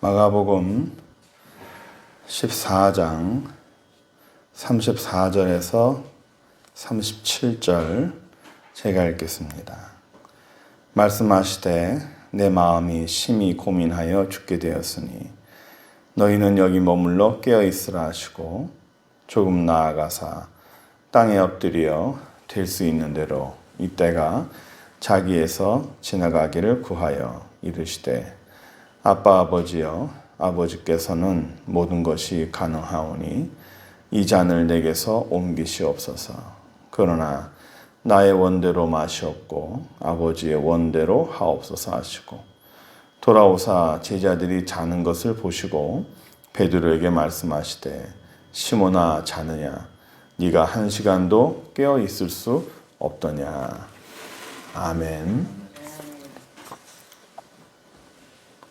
마가복음 14장 34절에서 37절 제가 읽겠습니다. 말씀하시되 내 마음이 심히 고민하여 죽게 되었으니 너희는 여기 머물러 깨어있으라 하시고 조금 나아가사 땅에 엎드려 될 수 있는 대로 이때가 자기에서 지나가기를 구하여 이르시되 아빠 아버지여 아버지께서는 모든 것이 가능하오니 이 잔을 내게서 옮기시옵소서. 그러나 나의 원대로 마시옵고 아버지의 원대로 하옵소서 하시고 돌아오사 제자들이 자는 것을 보시고 베드로에게 말씀하시되 시몬아 자느냐 네가 한 시간도 깨어 있을 수 없더냐. 아멘.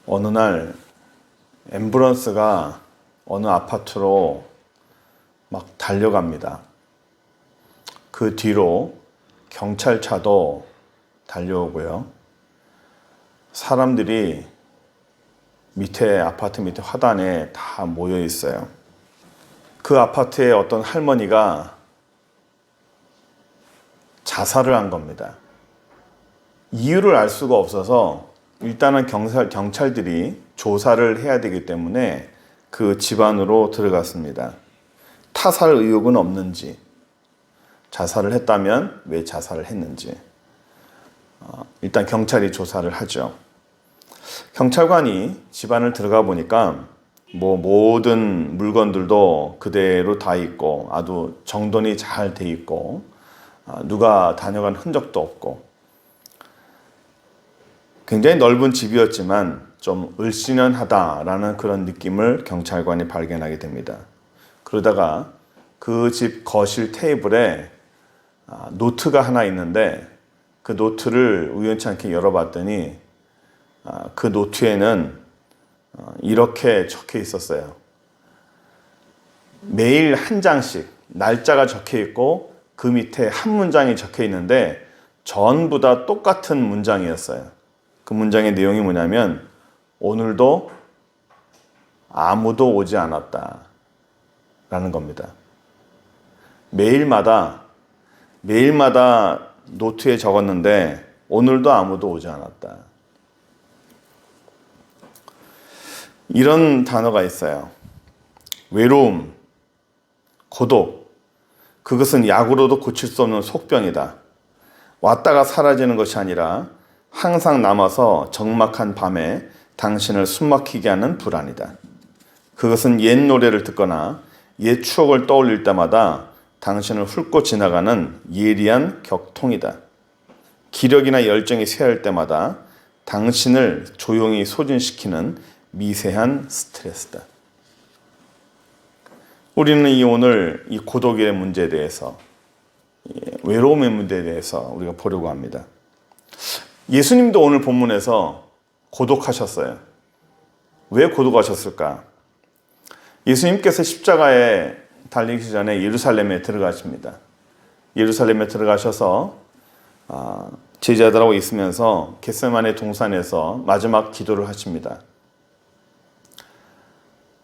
어느 날 앰뷸런스가 어느 아파트로 막 달려갑니다. 그 뒤로 경찰차도 달려오고요. 사람들이 아파트 밑에 화단에 다 모여 있어요. 그 아파트에 어떤 할머니가 자살을 한 겁니다. 이유를 알 수가 없어서 일단은 경찰들이 조사를 해야 되기 때문에 그 집안으로 들어갔습니다. 타살 의혹은 없는지, 자살을 했다면 왜 자살을 했는지 일단 경찰이 조사를 하죠. 경찰관이 집안을 들어가 보니까 모든 물건들도 그대로 다 있고 아주 정돈이 잘 돼 있고 누가 다녀간 흔적도 없고 굉장히 넓은 집이었지만 좀 을씨년하다라는 그런 느낌을 경찰관이 발견하게 됩니다. 그러다가 그 집 거실 테이블에 노트가 하나 있는데 그 노트를 우연치 않게 열어봤더니 그 노트에는 이렇게 적혀 있었어요. 매일 한 장씩 날짜가 적혀 있고 그 밑에 한 문장이 적혀 있는데 전부 다 똑같은 문장이었어요. 그 문장의 내용이 뭐냐면 오늘도 아무도 오지 않았다 라는 겁니다. 매일마다 노트에 적었는데 오늘도 아무도 오지 않았다. 이런 단어가 있어요. 외로움, 고독, 그것은 약으로도 고칠 수 없는 속병이다. 왔다가 사라지는 것이 아니라 항상 남아서 적막한 밤에 당신을 숨막히게 하는 불안이다. 그것은 옛 노래를 듣거나 옛 추억을 떠올릴 때마다 당신을 훑고 지나가는 예리한 격통이다. 기력이나 열정이 쇠할 때마다 당신을 조용히 소진시키는 미세한 스트레스다. 우리는 오늘 이 고독의 문제에 대해서, 외로움의 문제에 대해서 우리가 보려고 합니다. 예수님도 오늘 본문에서 고독하셨어요. 왜 고독하셨을까? 예수님께서 십자가에 달리기 전에 예루살렘에 들어가십니다. 예루살렘에 들어가셔서 제자들하고 있으면서 겟세마네 동산에서 마지막 기도를 하십니다.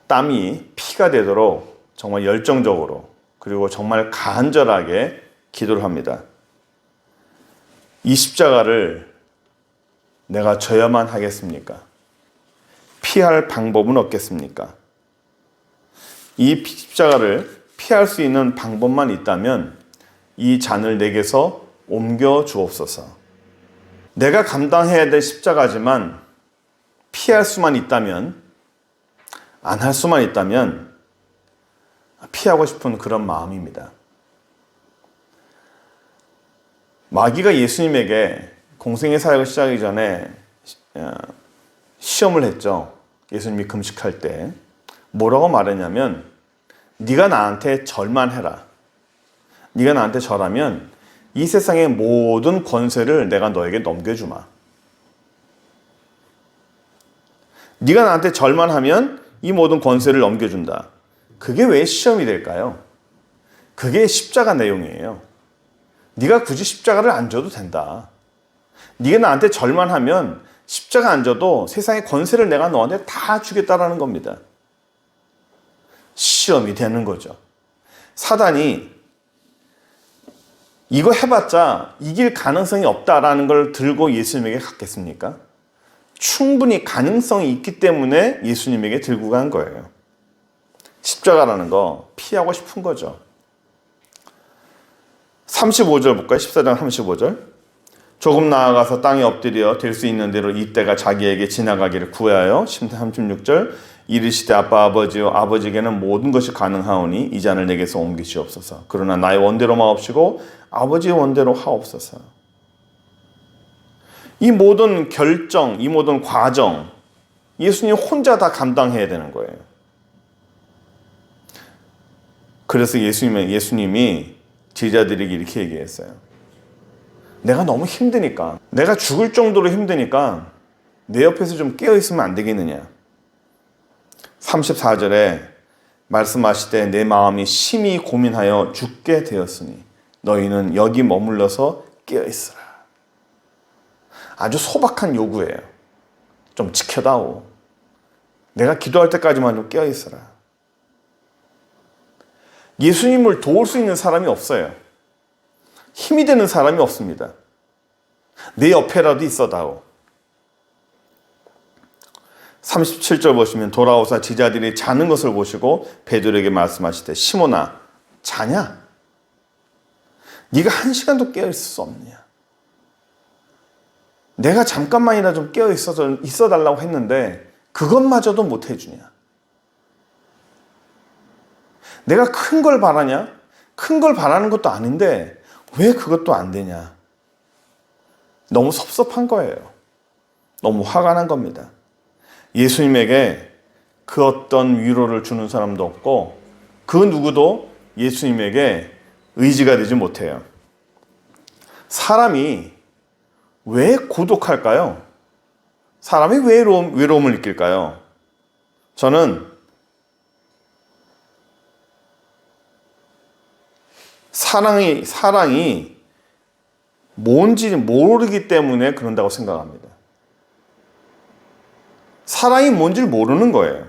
땀이 피가 되도록 정말 열정적으로 그리고 정말 간절하게 기도를 합니다. 이 십자가를 내가 져야만 하겠습니까? 피할 방법은 없겠습니까? 이 십자가를 피할 수 있는 방법만 있다면 이 잔을 내게서 옮겨 주옵소서. 내가 감당해야 될 십자가지만 피할 수만 있다면, 안 할 수만 있다면 피하고 싶은 그런 마음입니다. 마귀가 예수님에게 공생의 사역을 시작하기 전에 시험을 했죠. 예수님이 금식할 때 뭐라고 말했냐면 네가 나한테 절만 해라. 네가 나한테 절하면 이 세상의 모든 권세를 내가 너에게 넘겨주마. 네가 나한테 절만 하면 이 모든 권세를 넘겨준다. 그게 왜 시험이 될까요? 그게 십자가 내용이에요. 네가 굳이 십자가를 안 져도 된다. 네가 나한테 절만 하면 십자가 안 져도 세상의 권세를 내가 너한테 다 주겠다라는 겁니다. 시험이 되는 거죠. 사단이 이거 해봤자 이길 가능성이 없다라는 걸 들고 예수님에게 갔겠습니까? 충분히 가능성이 있기 때문에 예수님에게 들고 간 거예요. 십자가라는 거 피하고 싶은 거죠. 35절 볼까요? 14장 35절. 조금 나아가서 땅에 엎드려 될 수 있는 대로 이때가 자기에게 지나가기를 구하여 36절. 이르시되 아빠 아버지여 아버지에게는 모든 것이 가능하오니 이 잔을 내게서 옮기시옵소서. 그러나 나의 원대로 마옵시고 아버지의 원대로 하옵소서. 이 모든 결정, 이 모든 과정 예수님 혼자 다 감당해야 되는 거예요. 그래서 예수님이 제자들에게 이렇게 얘기했어요. 내가 너무 힘드니까, 내가 죽을 정도로 힘드니까 내 옆에서 좀 깨어있으면 안 되겠느냐. 34절에 말씀하시되 내 마음이 심히 고민하여 죽게 되었으니 너희는 여기 머물러서 깨어있으라. 아주 소박한 요구예요. 좀 지켜다오. 내가 기도할 때까지만 좀 깨어있으라. 예수님을 도울 수 있는 사람이 없어요. 힘이 되는 사람이 없습니다. 내 옆에라도 있어다오. 37절 보시면 돌아오사 제자들이 자는 것을 보시고 베드로에게 말씀하시되 시몬아 자냐? 네가 한 시간도 깨어있을 수 없느냐? 내가 잠깐만이라 좀 깨어있어달라고 했는데 그것마저도 못 해주냐? 내가 큰 걸 바라냐? 큰 걸 바라는 것도 아닌데 왜 그것도 안 되냐? 너무 섭섭한 거예요. 너무 화가 난 겁니다. 예수님에게 그 어떤 위로를 주는 사람도 없고 그 누구도 예수님에게 의지가 되지 못해요. 사람이 왜 고독할까요? 사람이 왜 외로움을 느낄까요? 저는 사랑이 뭔지 모르기 때문에 그런다고 생각합니다. 사랑이 뭔지를 모르는 거예요.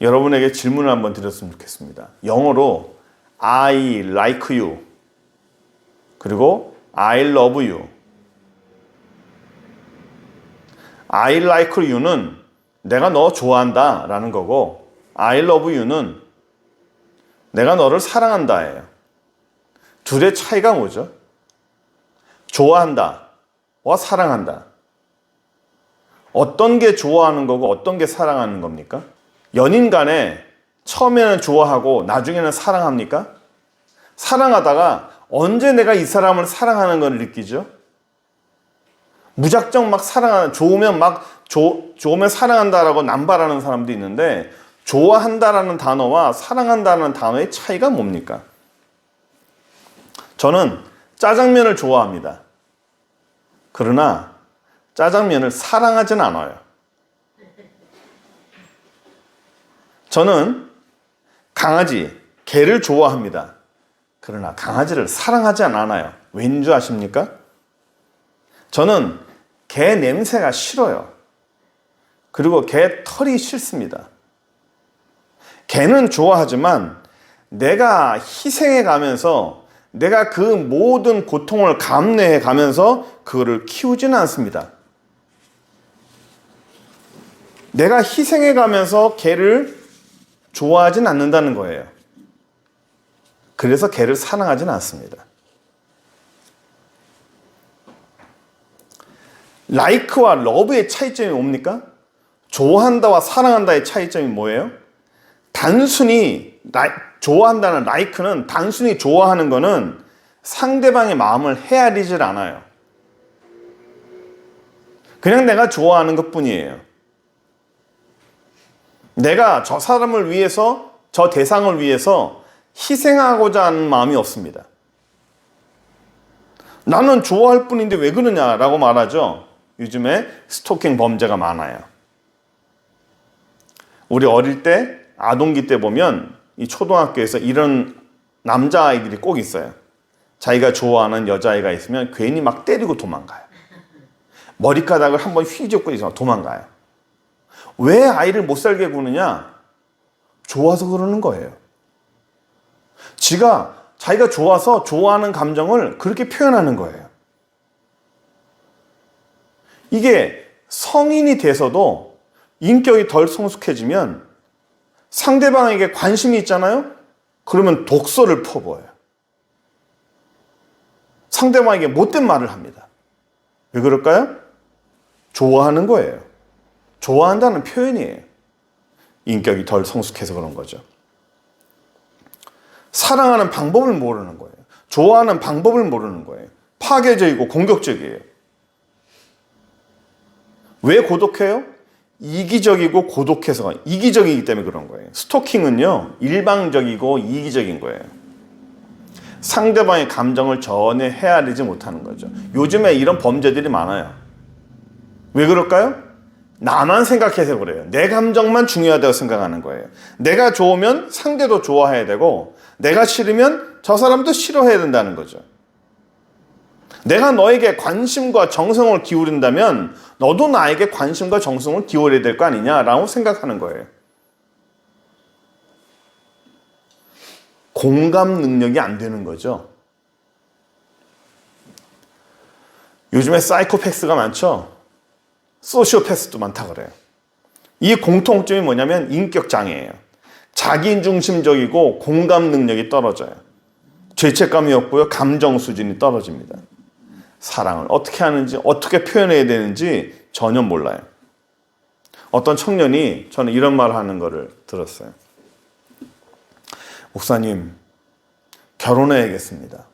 여러분에게 질문을 한번 드렸으면 좋겠습니다. 영어로 I like you 그리고 I love you. I like you는 내가 너 좋아한다 라는 거고 I love you는 내가 너를 사랑한다예요. 둘의 차이가 뭐죠? 좋아한다와 사랑한다. 어떤 게 좋아하는 거고 어떤 게 사랑하는 겁니까? 연인 간에 처음에는 좋아하고 나중에는 사랑합니까? 사랑하다가 언제 내가 이 사람을 사랑하는 걸 느끼죠? 무작정 막 좋으면 사랑한다라고 남발하는 사람도 있는데 좋아한다라는 단어와 사랑한다는 단어의 차이가 뭡니까? 저는 짜장면을 좋아합니다. 그러나 짜장면을 사랑하진 않아요. 저는 개를 좋아합니다. 그러나 강아지를 사랑하지 않아요. 왠 줄 아십니까? 저는 개 냄새가 싫어요. 그리고 개 털이 싫습니다. 개는 좋아하지만 내가 희생해 가면서 내가 그 모든 고통을 감내해 가면서 그거를 키우지는 않습니다. 내가 희생해 가면서 개를 좋아하진 않는다는 거예요. 그래서 개를 사랑하지는 않습니다. like와 love의 차이점이 뭡니까? 좋아한다와 사랑한다의 차이점이 뭐예요? 단순히 좋아한다는 like는 단순히 좋아하는 거는 상대방의 마음을 헤아리질 않아요. 그냥 내가 좋아하는 것뿐이에요. 내가 저 사람을 위해서, 저 대상을 위해서 희생하고자 하는 마음이 없습니다. 나는 좋아할 뿐인데 왜 그러냐라고 말하죠. 요즘에 스토킹 범죄가 많아요. 우리 어릴 때, 아동기 때 보면 이 초등학교에서 이런 남자아이들이 꼭 있어요. 자기가 좋아하는 여자아이가 있으면 괜히 막 때리고 도망가요. 머리카락을 한번 휘젓고 도망가요. 왜 아이를 못 살게 구느냐? 좋아서 그러는 거예요. 자기가 좋아서 좋아하는 감정을 그렇게 표현하는 거예요. 이게 성인이 돼서도 인격이 덜 성숙해지면 상대방에게 관심이 있잖아요? 그러면 독소를 퍼부어요. 상대방에게 못된 말을 합니다. 왜 그럴까요? 좋아하는 거예요. 좋아한다는 표현이에요. 인격이 덜 성숙해서 그런 거죠. 사랑하는 방법을 모르는 거예요. 좋아하는 방법을 모르는 거예요. 파괴적이고 공격적이에요. 왜 고독해요? 이기적이고 고독해서 이기적이기 때문에 그런 거예요. 스토킹은요, 일방적이고 이기적인 거예요. 상대방의 감정을 전혀 헤아리지 못하는 거죠. 요즘에 이런 범죄들이 많아요. 왜 그럴까요? 나만 생각해서 그래요. 내 감정만 중요하다고 생각하는 거예요. 내가 좋으면 상대도 좋아해야 되고, 내가 싫으면 저 사람도 싫어해야 된다는 거죠. 내가 너에게 관심과 정성을 기울인다면 너도 나에게 관심과 정성을 기울여야 될 거 아니냐라고 생각하는 거예요. 공감 능력이 안 되는 거죠. 요즘에 사이코패스가 많죠. 소시오패스도 많다 그래요. 이 공통점이 뭐냐면 인격 장애예요. 자기중심적이고 공감 능력이 떨어져요. 죄책감이 없고요. 감정 수준이 떨어집니다. 사랑을 어떻게 하는지, 어떻게 표현해야 되는지 전혀 몰라요. 어떤 청년이 저는 이런 말을 하는 거를 들었어요. 목사님, 결혼해야겠습니다.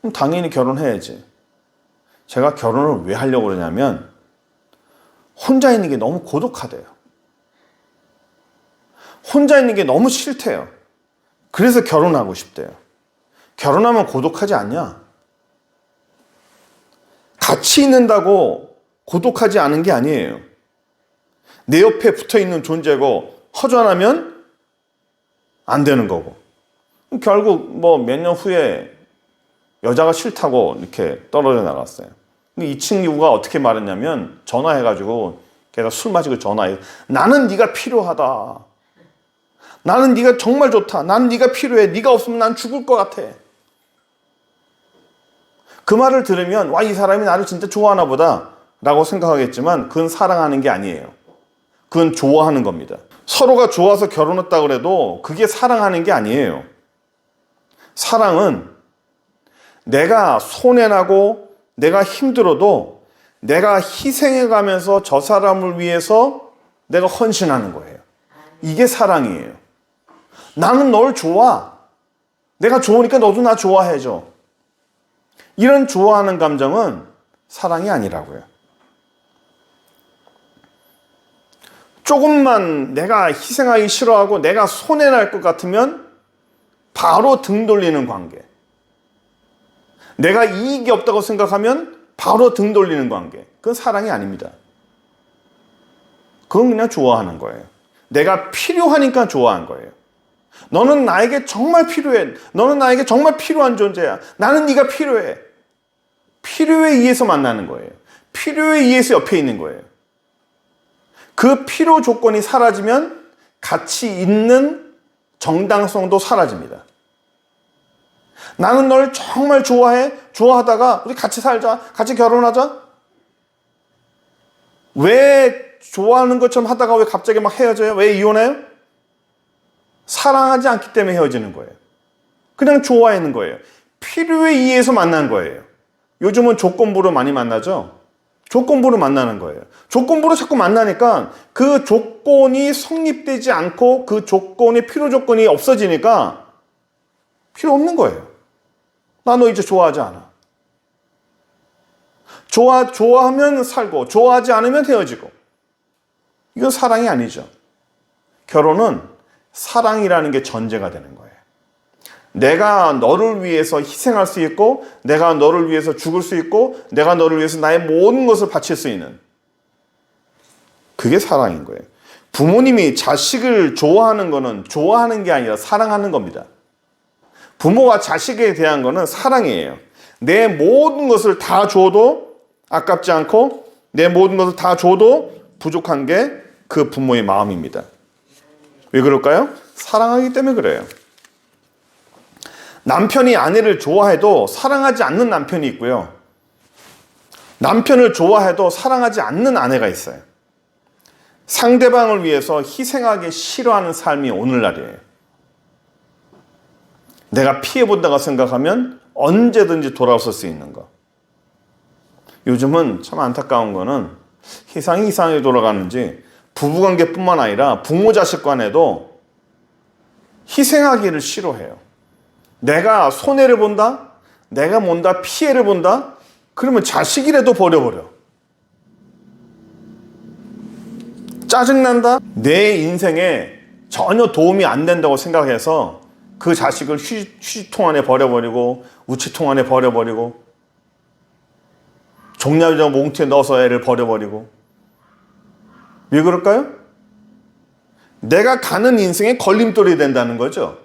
그럼 당연히 결혼해야지. 제가 결혼을 왜 하려고 그러냐면 혼자 있는 게 너무 고독하대요. 혼자 있는 게 너무 싫대요. 그래서 결혼하고 싶대요. 결혼하면 고독하지 않냐? 같이 있는다고 고독하지 않은 게 아니에요. 내 옆에 붙어있는 존재고 허전하면 안 되는 거고. 결국 뭐 몇 년 후에 여자가 싫다고 이렇게 떨어져 나갔어요. 이 친구가 어떻게 말했냐면 전화해가지고 걔가 술 마시고 전화해. 나는 네가 필요하다. 나는 네가 정말 좋다. 나는 네가 필요해. 네가 없으면 난 죽을 것 같아. 그 말을 들으면 와, 이 사람이 나를 진짜 좋아하나 보다 라고 생각하겠지만 그건 사랑하는 게 아니에요. 그건 좋아하는 겁니다. 서로가 좋아서 결혼했다고 해도 그게 사랑하는 게 아니에요. 사랑은 내가 손해나고 내가 힘들어도 내가 희생해가면서 저 사람을 위해서 내가 헌신하는 거예요. 이게 사랑이에요. 나는 널 좋아. 내가 좋으니까 너도 나 좋아해줘. 이런 좋아하는 감정은 사랑이 아니라고요. 조금만 내가 희생하기 싫어하고 내가 손해날 것 같으면 바로 등 돌리는 관계. 내가 이익이 없다고 생각하면 바로 등 돌리는 관계. 그건 사랑이 아닙니다. 그건 그냥 좋아하는 거예요. 내가 필요하니까 좋아한 거예요. 너는 나에게 정말 필요해. 너는 나에게 정말 필요한 존재야. 나는 네가 필요해. 필요에 의해서 만나는 거예요. 필요에 의해서 옆에 있는 거예요. 그 필요 조건이 사라지면 같이 있는 정당성도 사라집니다. 나는 널 정말 좋아해. 좋아하다가 우리 같이 살자. 같이 결혼하자. 왜 좋아하는 것처럼 하다가 왜 갑자기 막 헤어져요? 왜 이혼해요? 사랑하지 않기 때문에 헤어지는 거예요. 그냥 좋아하는 거예요. 필요에 의해서 만난 거예요. 요즘은 조건부로 많이 만나죠? 조건부로 만나는 거예요. 조건부로 자꾸 만나니까 그 조건이 성립되지 않고 그 조건이 필요 조건이 없어지니까 필요 없는 거예요. 나 너 이제 좋아하지 않아. 좋아하면 살고 좋아하지 않으면 헤어지고. 이건 사랑이 아니죠. 결혼은 사랑이라는 게 전제가 되는 거예요. 내가 너를 위해서 희생할 수 있고 내가 너를 위해서 죽을 수 있고 내가 너를 위해서 나의 모든 것을 바칠 수 있는 그게 사랑인 거예요. 부모님이 자식을 좋아하는 거는 좋아하는 게 아니라 사랑하는 겁니다. 부모와 자식에 대한 거는 사랑이에요. 내 모든 것을 다 줘도 아깝지 않고 내 모든 것을 다 줘도 부족한 게 그 부모의 마음입니다. 왜 그럴까요? 사랑하기 때문에 그래요. 남편이 아내를 좋아해도 사랑하지 않는 남편이 있고요. 남편을 좋아해도 사랑하지 않는 아내가 있어요. 상대방을 위해서 희생하기 싫어하는 삶이 오늘날이에요. 내가 피해본다고 생각하면 언제든지 돌아설 수 있는 거. 요즘은 참 안타까운 거는 세상이 이상하게 돌아가는지 부부관계뿐만 아니라 부모 자식 간에도 희생하기를 싫어해요. 내가 손해를 본다? 내가 뭔가 피해를 본다? 그러면 자식이라도 버려버려. 짜증난다? 내 인생에 전혀 도움이 안 된다고 생각해서 그 자식을 휴지통 안에 버려버리고 우체통 안에 버려버리고 종량제 몽투에 넣어서 애를 버려버리고. 왜 그럴까요? 내가 가는 인생에 걸림돌이 된다는 거죠.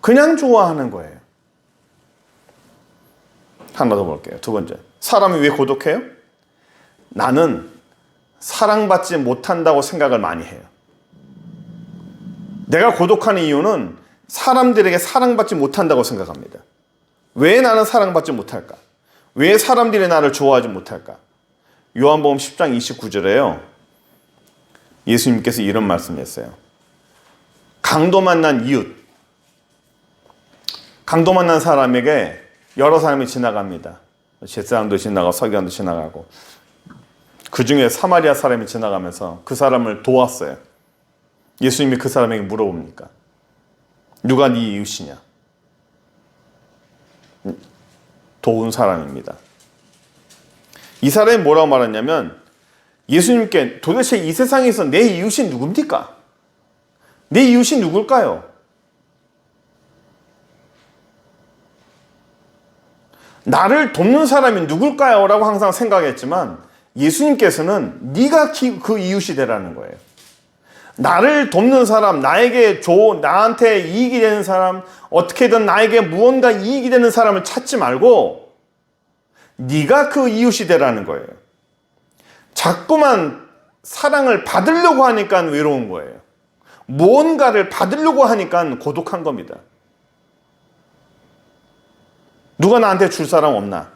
그냥 좋아하는 거예요. 하나 더 볼게요. 두 번째. 사람이 왜 고독해요? 나는 사랑받지 못한다고 생각을 많이 해요. 내가 고독한 이유는 사람들에게 사랑받지 못한다고 생각합니다. 왜 나는 사랑받지 못할까? 왜 사람들이 나를 좋아하지 못할까? 요한복음 10장 29절에요. 예수님께서 이런 말씀했어요. 강도 만난 이웃. 강도 만난 사람에게 여러 사람이 지나갑니다. 젯사람도 지나가고 서기관도 지나가고 그 중에 사마리아 사람이 지나가면서 그 사람을 도왔어요. 예수님이 그 사람에게 물어봅니까? 누가 네 이웃이냐? 도운 사람입니다. 이 사람이 뭐라고 말했냐면 예수님께 도대체 이 세상에서 내 이웃이 누굽니까? 내 이웃이 누굴까요? 나를 돕는 사람이 누굴까요? 라고 항상 생각했지만 예수님께서는 네가 그 이웃이 되라는 거예요. 나를 돕는 사람, 나한테 이익이 되는 사람, 어떻게든 나에게 무언가 이익이 되는 사람을 찾지 말고 네가 그 이웃이 되라는 거예요. 자꾸만 사랑을 받으려고 하니까 외로운 거예요. 무언가를 받으려고 하니까 고독한 겁니다. 누가 나한테 줄 사람 없나?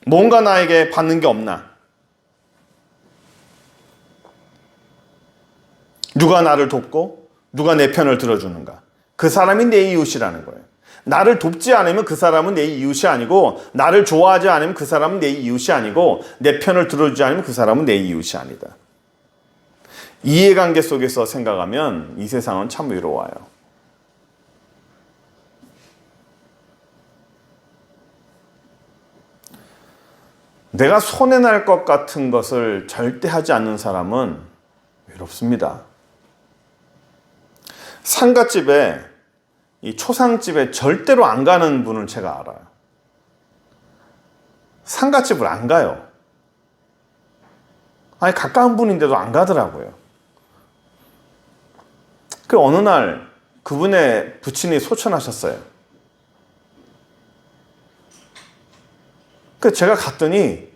뭔가 나에게 받는 게 없나? 누가 나를 돕고 누가 내 편을 들어주는가? 그 사람이 내 이웃이라는 거예요. 나를 돕지 않으면 그 사람은 내 이웃이 아니고 나를 좋아하지 않으면 그 사람은 내 이웃이 아니고 내 편을 들어주지 않으면 그 사람은 내 이웃이 아니다. 이해관계 속에서 생각하면 이 세상은 참 외로워요. 내가 손해날 것 같은 것을 절대 하지 않는 사람은 외롭습니다. 상갓집에, 이 초상집에 절대로 안 가는 분을 제가 알아요. 상갓집을 안 가요. 아니, 가까운 분인데도 안 가더라고요. 그 어느 날 그분의 부친이 소천하셨어요. 그 제가 갔더니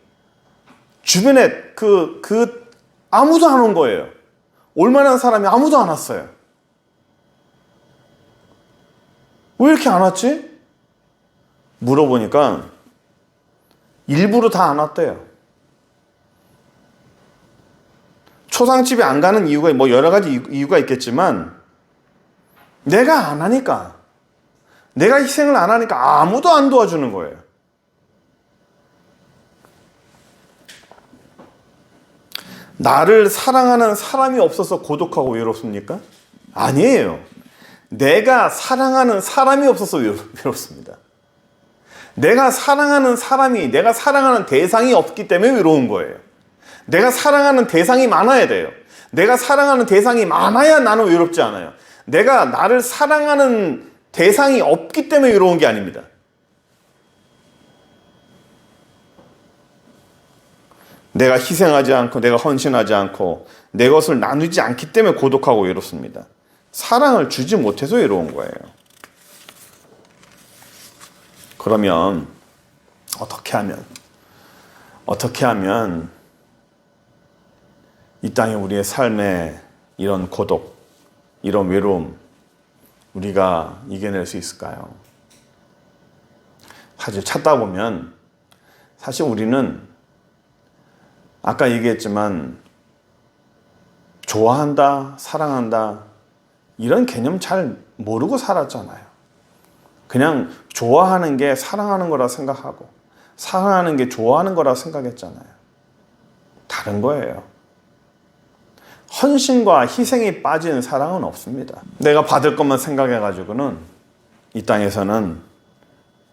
주변에 아무도 안 온 거예요. 올만한 사람이 아무도 안 왔어요. 왜 이렇게 안 왔지? 물어보니까 일부러 다 안 왔대요. 초상집에 안 가는 이유가 뭐 여러 가지 이유가 있겠지만 내가 안 하니까, 내가 희생을 안 하니까 아무도 안 도와주는 거예요. 나를 사랑하는 사람이 없어서 고독하고 외롭습니까? 아니에요. 내가 사랑하는 사람이 없어서 외롭습니다. 내가 사랑하는 사람이, 내가 사랑하는 대상이 없기 때문에 외로운 거예요. 내가 사랑하는 대상이 많아야 돼요. 내가 사랑하는 대상이 많아야 나는 외롭지 않아요. 내가 나를 사랑하는 대상이 없기 때문에 외로운 게 아닙니다. 내가 희생하지 않고 내가 헌신하지 않고 내 것을 나누지 않기 때문에 고독하고 외롭습니다. 사랑을 주지 못해서 외로운 거예요. 그러면 어떻게 하면 이 땅에 우리의 삶에 이런 고독, 이런 외로움 우리가 이겨낼 수 있을까요? 사실 찾다 보면 사실 우리는 아까 얘기했지만 좋아한다, 사랑한다 이런 개념 잘 모르고 살았잖아요. 그냥 좋아하는 게 사랑하는 거라 생각하고 사랑하는 게 좋아하는 거라 생각했잖아요. 다른 거예요. 헌신과 희생이 빠진 사랑은 없습니다. 내가 받을 것만 생각해가지고는 이 땅에서는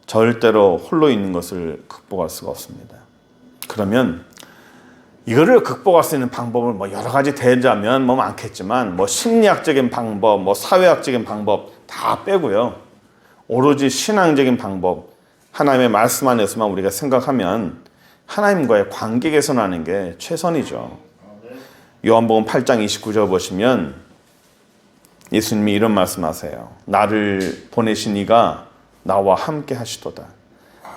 절대로 홀로 있는 것을 극복할 수가 없습니다. 그러면 이거를 극복할 수 있는 방법을 여러 가지 대자면 많겠지만 심리학적인 방법, 사회학적인 방법 다 빼고요. 오로지 신앙적인 방법, 하나님의 말씀 안에서만 우리가 생각하면 하나님과의 관계 개선하는 게 최선이죠. 요한복음 8장 29절 보시면 예수님이 이런 말씀하세요. 나를 보내신 이가 나와 함께 하시도다.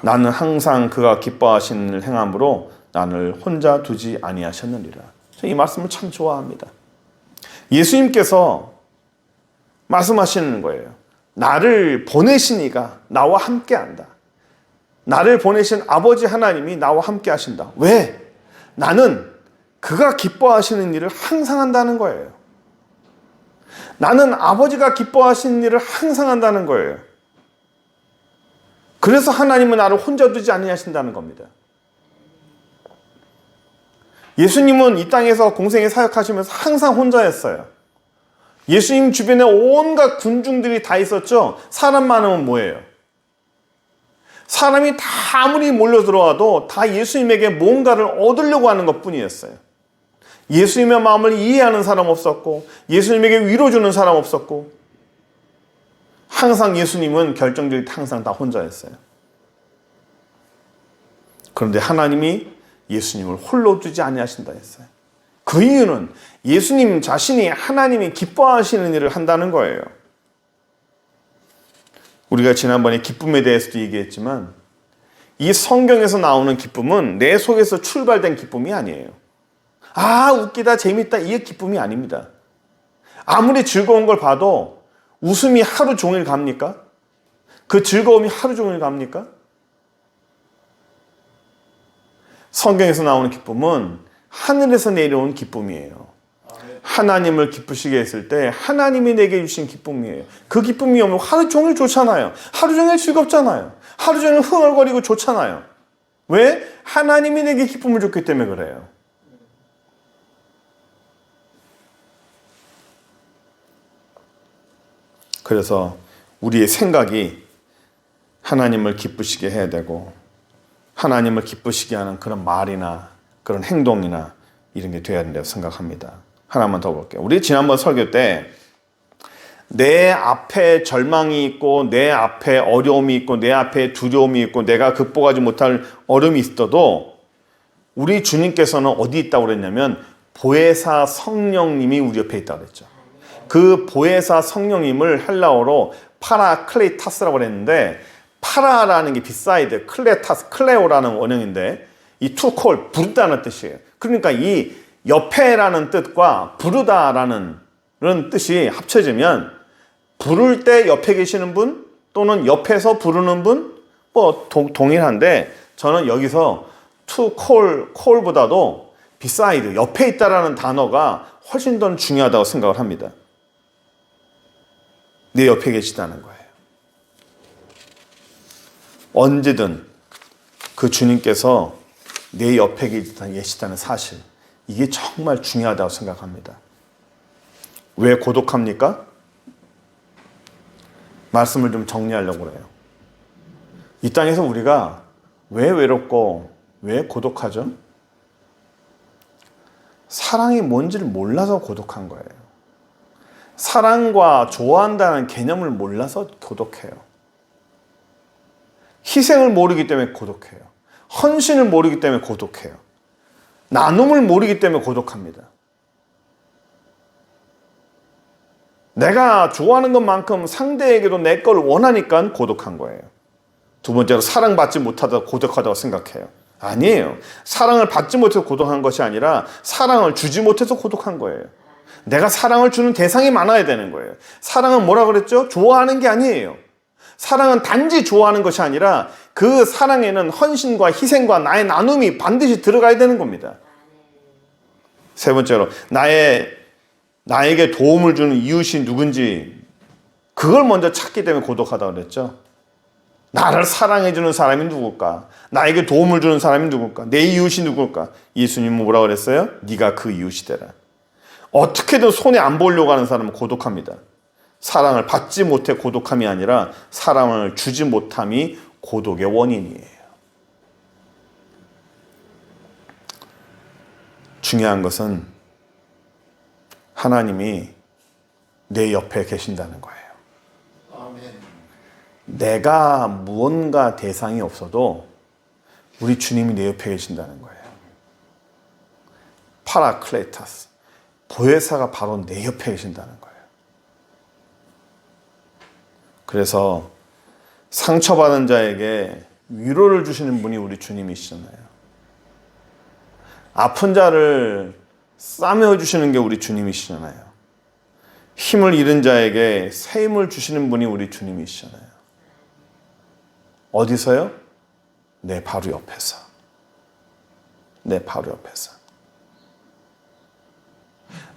나는 항상 그가 기뻐하시는 일을 행함으로 나를 혼자 두지 아니하셨느니라. 이 말씀을 참 좋아합니다. 예수님께서 말씀하시는 거예요. 나를 보내신 이가 나와 함께 한다. 나를 보내신 아버지 하나님이 나와 함께 하신다. 왜? 나는 그가 기뻐하시는 일을 항상 한다는 거예요. 나는 아버지가 기뻐하시는 일을 항상 한다는 거예요. 그래서 하나님은 나를 혼자 두지 아니하신다는 겁니다. 예수님은 이 땅에서 공생에 사역하시면서 항상 혼자였어요. 예수님 주변에 온갖 군중들이 다 있었죠. 사람 많으면 뭐예요? 사람이 다 아무리 몰려들어와도 다 예수님에게 뭔가를 얻으려고 하는 것뿐이었어요. 예수님의 마음을 이해하는 사람 없었고 예수님에게 위로 주는 사람 없었고 항상 예수님은 결정적으로 항상 다 혼자였어요. 그런데 하나님이 예수님을 홀로 두지 아니하신다 했어요. 그 이유는 예수님 자신이 하나님이 기뻐하시는 일을 한다는 거예요. 우리가 지난번에 기쁨에 대해서도 얘기했지만 이 성경에서 나오는 기쁨은 내 속에서 출발된 기쁨이 아니에요. 아, 웃기다, 재밌다, 이게 기쁨이 아닙니다. 아무리 즐거운 걸 봐도 웃음이 하루 종일 갑니까? 그 즐거움이 하루 종일 갑니까? 성경에서 나오는 기쁨은 하늘에서 내려온 기쁨이에요. 하나님을 기쁘시게 했을 때 하나님이 내게 주신 기쁨이에요. 그 기쁨이 오면 하루 종일 좋잖아요. 하루 종일 즐겁잖아요. 하루 종일 흥얼거리고 좋잖아요. 왜? 하나님이 내게 기쁨을 줬기 때문에 그래요. 그래서 우리의 생각이 하나님을 기쁘시게 해야 되고 하나님을 기쁘시게 하는 그런 말이나 그런 행동이나 이런 게 돼야 된다고 생각합니다. 하나만 더 볼게요. 우리 지난번 설교 때 내 앞에 절망이 있고 내 앞에 어려움이 있고 내 앞에 두려움이 있고 내가 극복하지 못할 어려움이 있어도 우리 주님께서는 어디 있다고 그랬냐면 보혜사 성령님이 우리 옆에 있다고 그랬죠. 그 보혜사 성령님을 헬라어로 파라클레타스라고 그랬는데 파라라는 게 비사이드, 클레타스, 클레오라는 원형인데 이 투콜, 부르다는 뜻이에요. 그러니까 이 옆에라는 뜻과 부르다라는 뜻이 합쳐지면 부를 때 옆에 계시는 분 또는 옆에서 부르는 분 동일한데 저는 여기서 to call보다도 beside, 옆에 있다라는 단어가 훨씬 더 중요하다고 생각을 합니다. 내 옆에 계시다는 거예요. 언제든 그 주님께서 내 옆에 계시다는 사실, 이게 정말 중요하다고 생각합니다. 왜 고독합니까? 말씀을 좀 정리하려고 그래요. 이 땅에서 우리가 왜 외롭고 왜 고독하죠? 사랑이 뭔지를 몰라서 고독한 거예요. 사랑과 좋아한다는 개념을 몰라서 고독해요. 희생을 모르기 때문에 고독해요. 헌신을 모르기 때문에 고독해요. 나눔을 모르기 때문에 고독합니다. 내가 좋아하는 것만큼 상대에게도 내 걸 원하니까 고독한 거예요. 두 번째로 사랑받지 못하다 고독하다고 생각해요. 아니에요. 사랑을 받지 못해서 고독한 것이 아니라 사랑을 주지 못해서 고독한 거예요. 내가 사랑을 주는 대상이 많아야 되는 거예요. 사랑은 뭐라 그랬죠? 좋아하는 게 아니에요. 사랑은 단지 좋아하는 것이 아니라 그 사랑에는 헌신과 희생과 나의 나눔이 반드시 들어가야 되는 겁니다. 세 번째로 나에게 도움을 주는 이웃이 누군지 그걸 먼저 찾기 때문에 고독하다고 그랬죠. 나를 사랑해주는 사람이 누굴까? 나에게 도움을 주는 사람이 누굴까? 내 이웃이 누굴까? 예수님은 뭐라고 그랬어요? 네가 그 이웃이 되라. 어떻게든 손에 안 보려고 하는 사람은 고독합니다. 사랑을 받지 못해 고독함이 아니라 사랑을 주지 못함이 고독의 원인이에요. 중요한 것은 하나님이 내 옆에 계신다는 거예요. 내가 무언가 대상이 없어도 우리 주님이 내 옆에 계신다는 거예요. 파라클레타스, 보혜사가 바로 내 옆에 계신다는 거예요. 그래서 상처받은 자에게 위로를 주시는 분이 우리 주님이시잖아요. 아픈 자를 싸매어 주시는 게 우리 주님이시잖아요. 힘을 잃은 자에게 새 힘을 주시는 분이 우리 주님이시잖아요. 어디서요? 내 바로 옆에서. 내 바로 옆에서.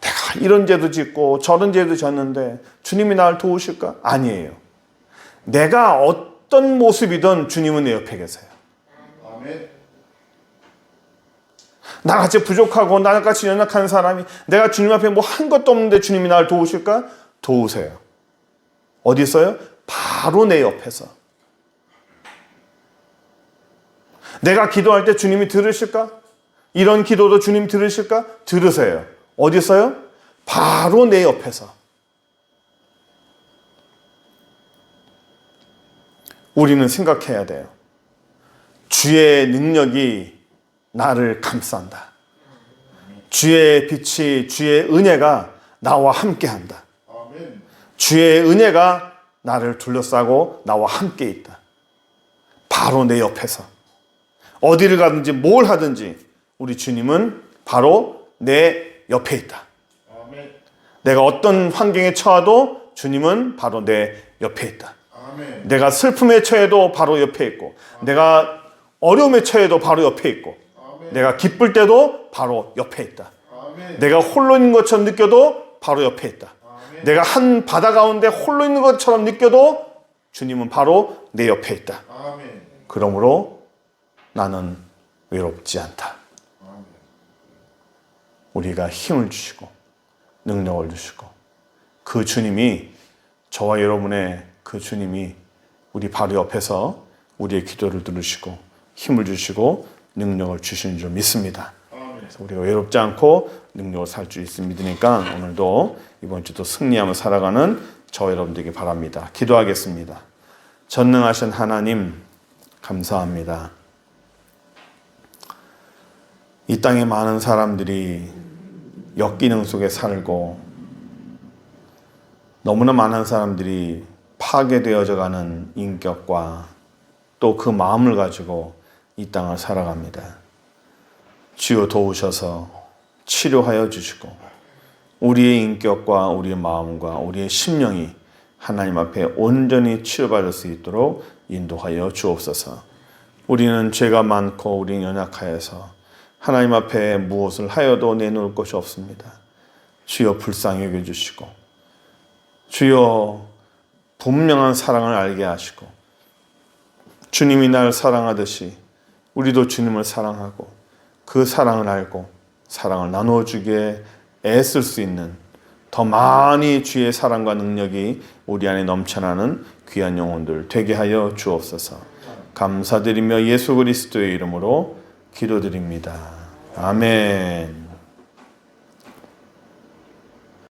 내가 이런 죄도 짓고 저런 죄도 졌는데 주님이 나를 도우실까? 아니에요. 내가 어떤 모습이든 주님은 내 옆에 계세요. 아멘. 나같이 부족하고 나같이 연약한 사람이 내가 주님 앞에 뭐 한 것도 없는데 주님이 나를 도우실까? 도우세요. 어디 있어요? 바로 내 옆에서. 내가 기도할 때 주님이 들으실까? 이런 기도도 주님 들으실까? 들으세요. 어디 있어요? 바로 내 옆에서. 우리는 생각해야 돼요. 주의 능력이 나를 감싼다. 주의 빛이, 주의 은혜가 나와 함께한다. 주의 은혜가 나를 둘러싸고 나와 함께 있다. 바로 내 옆에서. 어디를 가든지 뭘 하든지 우리 주님은 바로 내 옆에 있다. 아멘. 내가 어떤 환경에 처해도 주님은 바로 내 옆에 있다. 아멘. 내가 슬픔에 처해도 바로 옆에 있고 아멘. 내가 어려움에 처해도 바로 옆에 있고 아멘. 내가 기쁠 때도 바로 옆에 있다. 아멘. 내가 홀로 있는 것처럼 느껴도 바로 옆에 있다. 아멘. 내가 한 바다 가운데 홀로 있는 것처럼 느껴도 주님은 바로 내 옆에 있다. 아멘. 그러므로 나는 외롭지 않다. 우리가 힘을 주시고 능력을 주시고 그 주님이 저와 여러분의 그 주님이 우리 바로 옆에서 우리의 기도를 들으시고 힘을 주시고 능력을 주시는 줄 믿습니다. 그래서 우리가 외롭지 않고 능력을 살 수 있음을 믿으니까 오늘도 이번 주도 승리하며 살아가는 저와 여러분들에게 바랍니다. 기도하겠습니다. 전능하신 하나님 감사합니다. 이 땅에 많은 사람들이 역기능 속에 살고 너무나 많은 사람들이 파괴되어져 가는 인격과 또 그 마음을 가지고 이 땅을 살아갑니다. 주여 도우셔서 치료하여 주시고 우리의 인격과 우리의 마음과 우리의 심령이 하나님 앞에 온전히 치료받을 수 있도록 인도하여 주옵소서. 우리는 죄가 많고 우리는 연약하여서 하나님 앞에 무엇을 하여도 내놓을 것이 없습니다. 주여 불쌍히 여겨주시고 주여 분명한 사랑을 알게 하시고 주님이 날 사랑하듯이 우리도 주님을 사랑하고 그 사랑을 알고 사랑을 나누어주기에 애쓸 수 있는 더 많이 주의 사랑과 능력이 우리 안에 넘쳐나는 귀한 영혼들 되게 하여 주옵소서. 감사드리며 예수 그리스도의 이름으로 기도드립니다. 아멘.